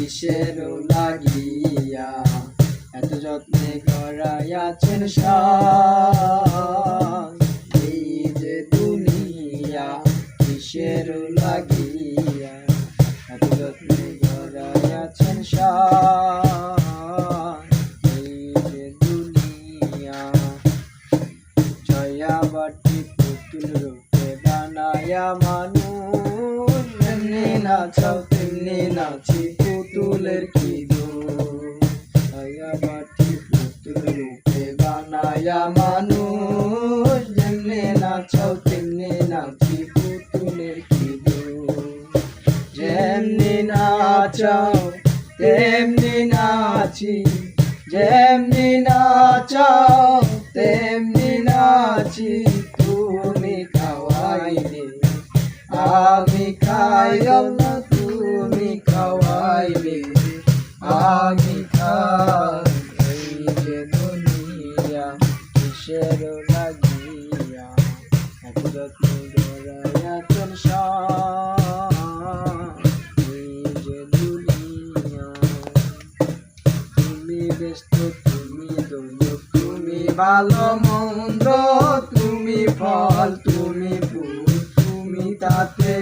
কিসের লাগিয়া এত যত্নে করাইয়াছেন সাজ। এই যে দুনিয়া কিসের লাগিয়া এত যত্নে করাইয়াছেন সাজ। এই যে দুনিয়া ছয়াবাটি পুতুল রূপে বানায়া মানুষ তেমনি নাচাও তেমনি নাচি পুতুলের কি দোষ। ছয়াবাটি পুতুল রূপে বানায়া মানুষ যেমনি নাচাও তেমনি নাচি পুতুলের কি দোষ। যেমনি নাচাও তেমনি নাচি যেমনি নাচাও তেমনি নাচি তুমি খাওয়াইলে আমি খাই না তুমি খাওয়াইলে আমি খাই। এই যে দুনিয়া কিসের লাগিয়া এত যত্নে গড়াইয়াছেন সাজ। এই যে দুনিয়া তুমি ব্যস্ত তুমি দৈনিক তুমি ভালো মন্দ তুমি ফল তুমি ফুল তুমি তাতে